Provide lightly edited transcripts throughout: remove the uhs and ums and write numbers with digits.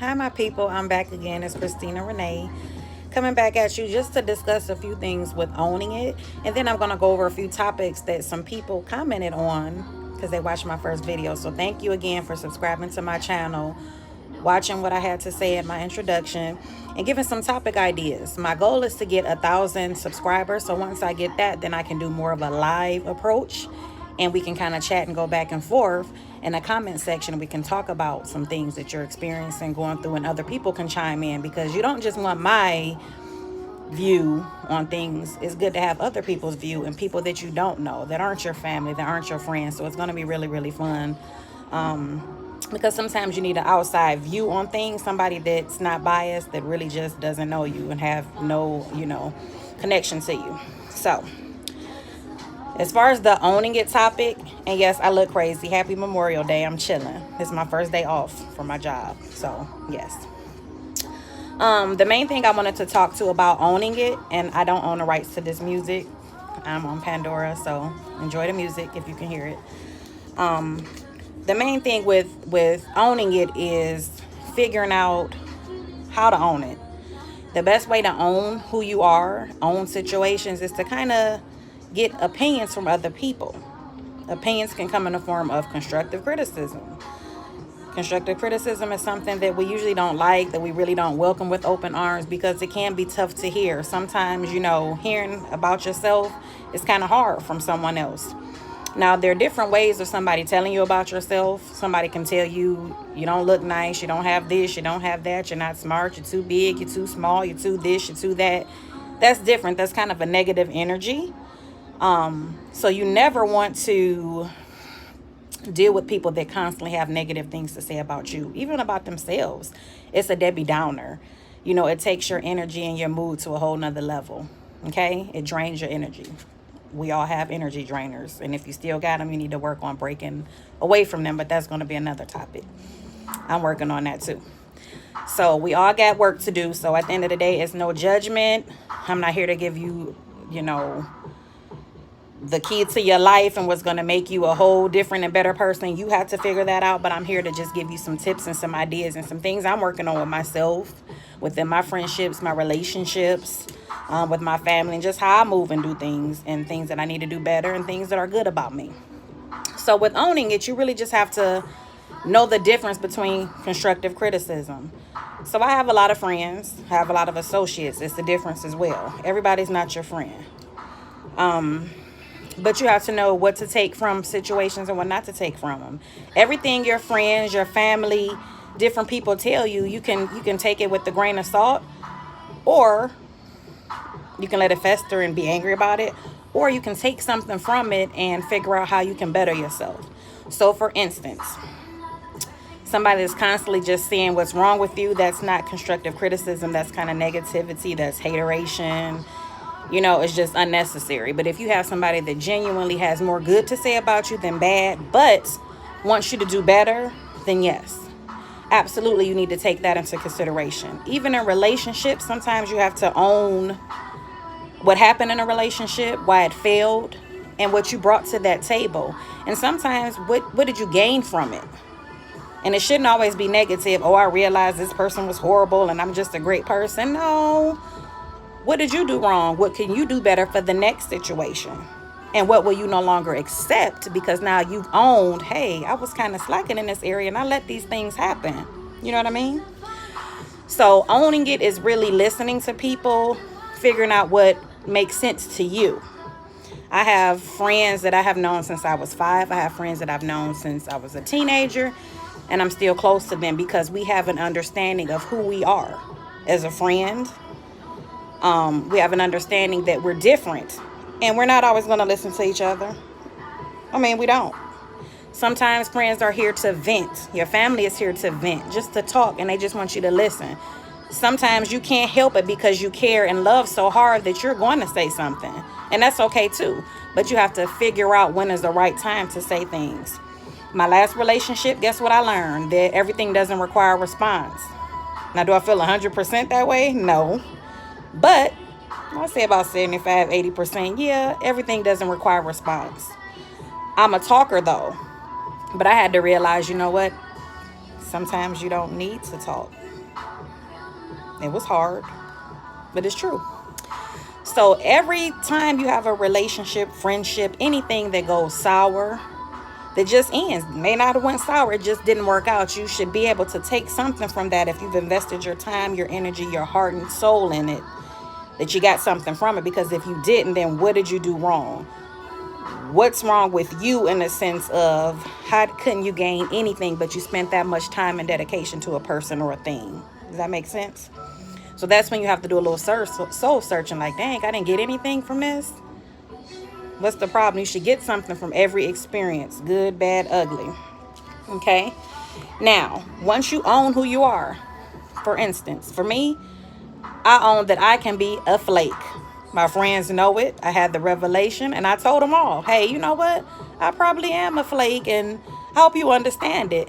Hi, my people. I'm back again. It's Christina Renee coming back at you just to discuss a few things with owning it. And then I'm going to go over a few topics that some people commented on because they watched my first video. So thank you again for subscribing to my channel, watching what I had to say in my introduction, and giving some topic ideas. My goal is to get 1,000 subscribers. So once I get that, then I can do more of a live approach and we can kind of chat and go back and forth in the comment section. We can talk about some things that you're experiencing, going through, and other people can chime in, because you don't just want my view on things. It's good to have other people's view and people that you don't know, that aren't your family, that aren't your friends. So it's going to be really, really fun. Because sometimes you need an outside view on things, somebody that's not biased, that really just doesn't know you and have no, connection to you. So as far as the owning it topic, and yes, I look crazy. Happy Memorial Day. I'm chilling. This is my first day off for my job. So, yes. The main thing I wanted to talk to about owning it, and I don't own the rights to this music. I'm on Pandora, so enjoy the music if you can hear it. The main thing with owning it is figuring out how to own it. The best way to own who you are, own situations, is to kind of get opinions from other people. Opinions can come in the form of constructive criticism. Constructive criticism is something that we usually don't like, that we really don't welcome with open arms, because it can be tough to hear. Sometimes, hearing about yourself is kind of hard from someone else. Now, there are different ways of somebody telling you about yourself. Somebody can tell you, you don't look nice, you don't have this, you don't have that, you're not smart, you're too big, you're too small, you're too this, you're too that. That's different. That's kind of a negative energy. So you never want to deal with people that constantly have negative things to say about you, even about themselves. It's a Debbie Downer. It takes your energy and your mood to a whole nother level. Okay? It drains your energy. We all have energy drainers. And if you still got them, you need to work on breaking away from them. But that's going to be another topic. I'm working on that too. So we all got work to do. So at the end of the day, it's no judgment. I'm not here to give you, the key to your life and what's going to make you a whole different and better person. You have to figure that out, but I'm here to just give you some tips and some ideas and some things I'm working on with myself, within my friendships, my relationships, with my family, and just how I move and do things, and things that I need to do better, and things that are good about me. So with owning it, you really just have to know the difference between constructive criticism. So I have a lot of friends, I have a lot of associates. It's the difference as well. Everybody's not your friend. But you have to know what to take from situations and what not to take from them. Everything your friends, your family, different people tell you, you can take it with a grain of salt, or you can let it fester and be angry about it, or you can take something from it and figure out how you can better yourself. So for instance, somebody that's constantly just saying what's wrong with you, that's not constructive criticism. That's kind of negativity. That's hateration. It's just unnecessary. But if you have somebody that genuinely has more good to say about you than bad, but wants you to do better, then yes, absolutely, you need to take that into consideration. Even in relationships, sometimes you have to own what happened in a relationship, why it failed, and what you brought to that table. And sometimes, what did you gain from it? And it shouldn't always be negative. Oh, I realized this person was horrible and I'm just a great person. No. What did you do wrong? What can you do better for the next situation? And what will you no longer accept, because now you've owned, hey, I was kind of slacking in this area and I let these things happen. You know what I mean? So owning it is really listening to people, figuring out what makes sense to you. I have friends that I have known since I was 5. I have friends that I've known since I was a teenager, and I'm still close to them because we have an understanding of who we are as a friend. We have an understanding that we're different, and we're not always going to listen to each other. We don't. Sometimes friends are here to vent. Your family is here to vent, just to talk, and they just want you to listen. Sometimes you can't help it because you care and love so hard that you're going to say something, and that's okay too. But you have to figure out when is the right time to say things. My last relationship, guess what I learned? That everything doesn't require a response. Now, do I feel 100% that way? No. But I'll say about 75, 80%. Yeah, everything doesn't require a response. I'm a talker though. But I had to realize, you know what? Sometimes you don't need to talk. It was hard, but it's true. So every time you have a relationship, friendship, anything that goes sour, that just ends, may not have went sour, it just didn't work out, you should be able to take something from that. If you've invested your time, your energy, your heart and soul in it, that you got something from it. Because if you didn't, then what did you do wrong? What's wrong with you, in the sense of how couldn't you gain anything, but you spent that much time and dedication to a person or a thing? Does that make sense? So that's when you have to do a little soul searching, like, dang, I didn't get anything from this. What's the problem? You should get something from every experience, good, bad, ugly. Okay? Now, once you own who you are, for instance, for me, I own that I can be a flake. My friends know it. I had the revelation, and I told them all, hey, you know what? I probably am a flake, and I hope you understand it.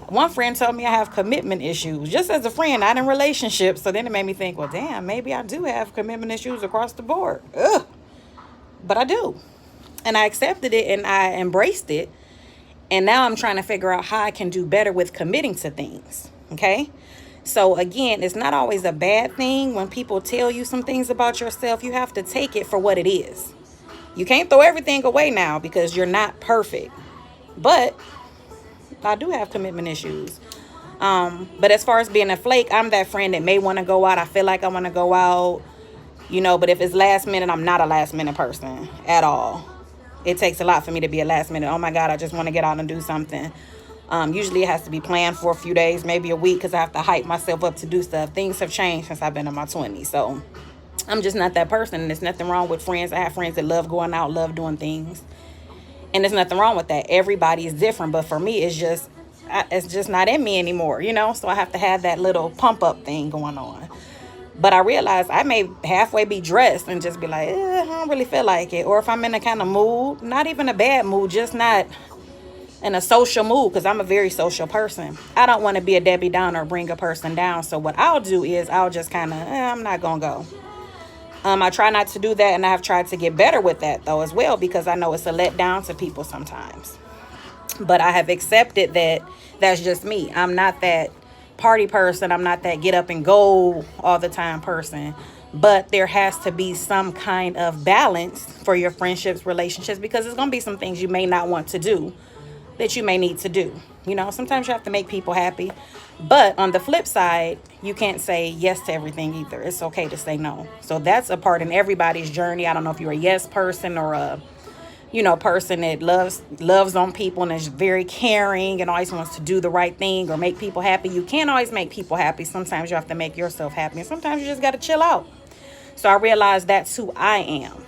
One friend told me I have commitment issues, just as a friend, not in relationships. So then it made me think, well, damn, maybe I do have commitment issues across the board. Ugh. But I do. And I accepted it and I embraced it. And now I'm trying to figure out how I can do better with committing to things. Okay? So again, it's not always a bad thing when people tell you some things about yourself. You have to take it for what it is. You can't throw everything away now because you're not perfect. But I do have commitment issues. But as far as being a flake, I'm that friend that may want to go out. I feel like I want to go out, but if it's last minute, I'm not a last minute person at all. It takes a lot for me to be a last minute. Oh my God, I just want to get out and do something. Usually it has to be planned for a few days, maybe a week, because I have to hype myself up to do stuff. Things have changed since I've been in my 20s. So I'm just not that person. And there's nothing wrong with friends. I have friends that love going out, love doing things. And there's nothing wrong with that. Everybody is different. But for me, it's just not in me anymore, So I have to have that little pump up thing going on. But I realize I may halfway be dressed and just be like, I don't really feel like it. Or if I'm in a kind of mood, not even a bad mood, just not in a social mood, because I'm a very social person. I don't want to be a Debbie Downer or bring a person down. So what I'll do is I'll just kind of, I'm not going to go. I try not to do that, and I've tried to get better with that, though, as well, because I know it's a letdown to people sometimes. But I have accepted that that's just me. I'm not that party person. I'm not that get up and go all the time person. But there has to be some kind of balance for your friendships, relationships, because there's going to be some things you may not want to do that you may need to do. Sometimes you have to make people happy. But on the flip side, you can't say yes to everything either. It's okay to say no. So that's a part in everybody's journey. I don't know if you're a yes person or a person that loves on people and is very caring and always wants to do the right thing or make people happy. You can't always make people happy. Sometimes you have to make yourself happy, and sometimes you just got to chill out. So I realized that's who I am.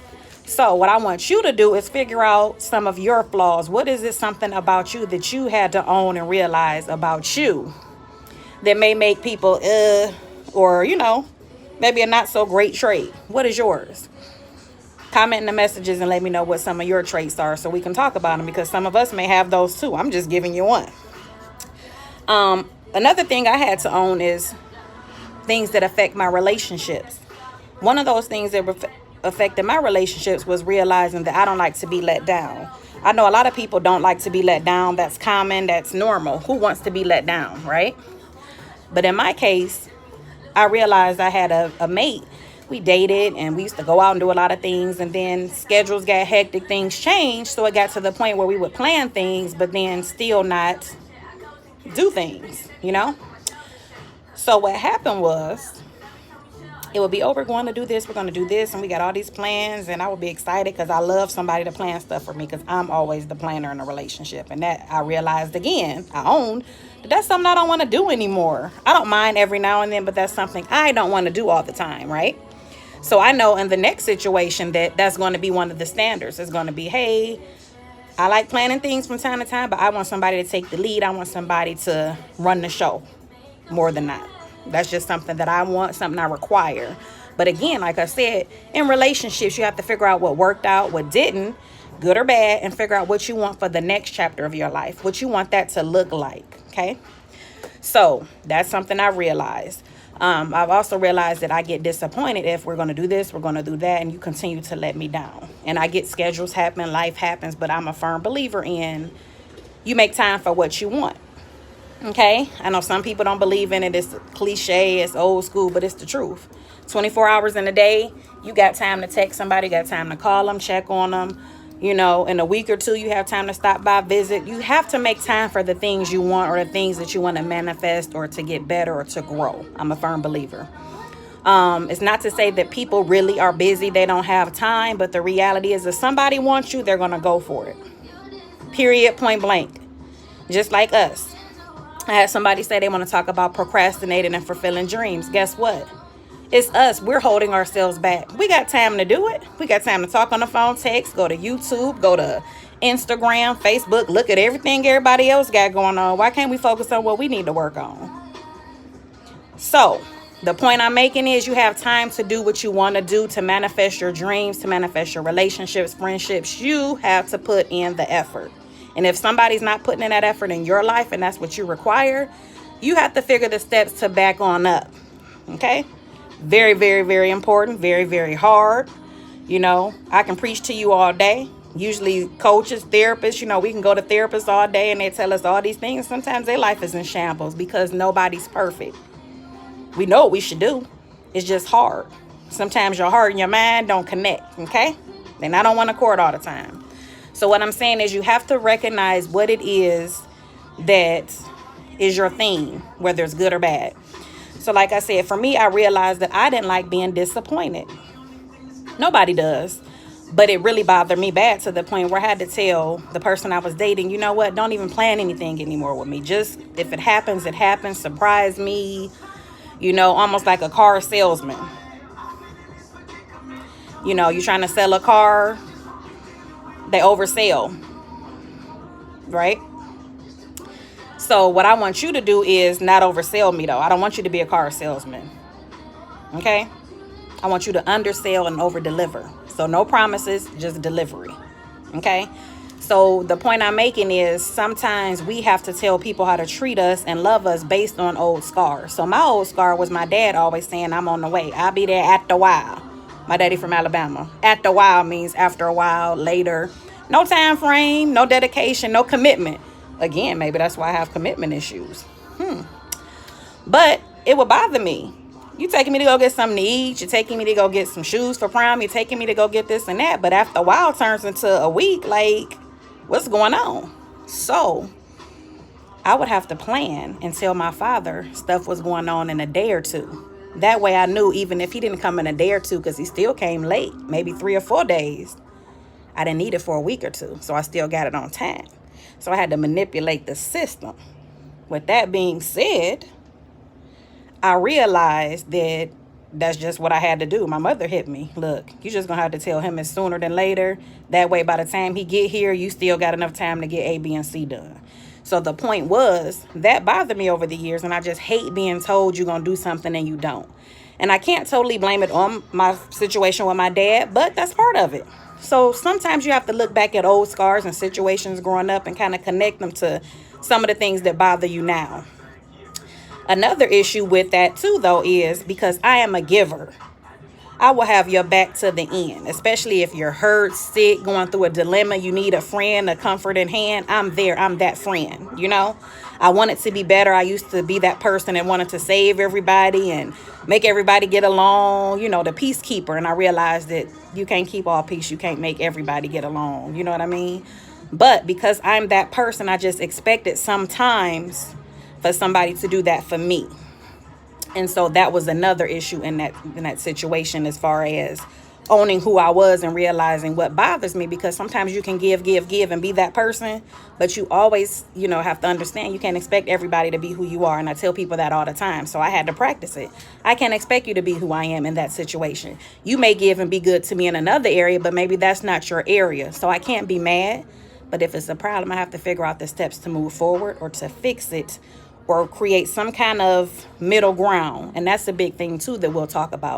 So what I want you to do is figure out some of your flaws. What is it, something about you that you had to own and realize about you that may make people, or, maybe a not so great trait? What is yours? Comment in the messages and let me know what some of your traits are so we can talk about them, because some of us may have those too. I'm just giving you one. Another thing I had to own is things that affect my relationships. One of those things that affected my relationships was realizing that I don't like to be let down. I know a lot of people don't like to be let down. That's common. That's normal. Who wants to be let down, right? But in my case, I realized I had a mate. We dated and we used to go out and do a lot of things, and then schedules got hectic, things changed. So it got to the point where we would plan things, but then still not do things, So what happened was, it would be, we're going to do this, we're going to do this, and we got all these plans, and I would be excited because I love somebody to plan stuff for me, because I'm always the planner in a relationship. And that I realized again, I owned that's something I don't want to do anymore. I don't mind every now and then, but that's something I don't want to do all the time, right? So I know in the next situation that's going to be one of the standards. It's going to be, hey, I like planning things from time to time, but I want somebody to take the lead. I want somebody to run the show more than that. That's just something that I want, something I require. But again, like I said, in relationships, you have to figure out what worked out, what didn't, good or bad, and figure out what you want for the next chapter of your life, what you want that to look like, okay? So that's something I realized. I've also realized that I get disappointed if we're going to do this, we're going to do that, and you continue to let me down. And I get schedules happen, life happens, but I'm a firm believer in you make time for what you want. Okay, I know some people don't believe in it. It's cliche, it's old school, but it's the truth. 24 hours in a day, you got time to text somebody, you got time to call them, check on them. You know, in a week or two, you have time to stop by, visit. You have to make time for the things you want or the things that you want to manifest or to get better or to grow. I'm a firm believer. It's not to say that people really are busy, they don't have time, but the reality is if somebody wants you, they're going to go for it. Period, point blank. Just like us. I had somebody say they want to talk about procrastinating and fulfilling dreams. Guess what? It's us. We're holding ourselves back. We got time to do it. We got time to talk on the phone, text, go to YouTube, go to Instagram, Facebook, look at everything everybody else got going on. Why can't we focus on what we need to work on? So the point I'm making is you have time to do what you want to do, to manifest your dreams, to manifest your relationships, friendships. You have to put in the effort. And if somebody's not putting in that effort in your life and that's what you require, you have to figure the steps to back on up. Okay? Very, very, very important. Very, very hard. You know, I can preach to you all day. Usually coaches, therapists, you know, we can go to therapists all day and they tell us all these things. Sometimes their life is in shambles because nobody's perfect. We know what we should do. It's just hard. Sometimes your heart and your mind don't connect. Okay? They're not on one accord all the time. So what I'm saying is you have to recognize what it is that is your theme, whether it's good or bad. So like I said, for me, I realized that I didn't like being disappointed. Nobody does. But it really bothered me bad to the point where I had to tell the person I was dating, you know what, don't even plan anything anymore with me. Just if it happens, it happens. Surprise me, you know, almost like a car salesman. You know, you're trying to sell a car. They oversell, right? So what I want you to do is not oversell me, though. I don't want you to be a car salesman. Okay? I want you to undersell and overdeliver. So no promises, just delivery. Okay? So the point I'm making is sometimes we have to tell people how to treat us and love us based on old scars. So my old scar was my dad always saying, I'm on the way. I'll be there after a while. My daddy from Alabama. After a while means after a while, later. No time frame, no dedication, no commitment. Again, maybe that's why I have commitment issues. But it would bother me. You taking me to go get something to eat. You're taking me to go get some shoes for prom. You're taking me to go get this and that. But after a while, it turns into a week. Like, what's going on? So I would have to plan and tell my father stuff was going on in a day or two. That way I knew even if he didn't come in a day or two, because he still came late, maybe 3 or 4 days, I didn't need it for a week or two. So I still got it on time. So I had to manipulate the system. With that being said, I realized that that's just what I had to do. My mother hit me. Look, you just gonna have to tell him it's sooner than later. That way, by the time he get here, you still got enough time to get A, B, and C done. So the point was, that bothered me over the years, and I just hate being told you're gonna do something and you don't. And I can't totally blame it on my situation with my dad, but that's part of it. So sometimes you have to look back at old scars and situations growing up and kind of connect them to some of the things that bother you now. Another issue with that too, though, is because I am a giver. I will have your back to the end, especially if you're hurt, sick, going through a dilemma, you need a friend, a comforting hand. I'm there. I'm that friend, you know. I want it to be better. I used to be that person that wanted to save everybody and make everybody get along, you know, the peacekeeper. And I realized that you can't keep all peace. You can't make everybody get along. You know what I mean? But because I'm that person, I just expected sometimes for somebody to do that for me. And so that was another issue in that situation, as far as owning who I was and realizing what bothers me, because sometimes you can give and be that person, but you always, you know, have to understand you can't expect everybody to be who you are. And I tell people that all the time. So I had to practice it. I can't expect you to be who I am in that situation. You may give and be good to me in another area, but maybe that's not your area. So I can't be mad. But if it's a problem, I have to figure out the steps to move forward or to fix it, or create some kind of middle ground. And that's a big thing too that we'll talk about.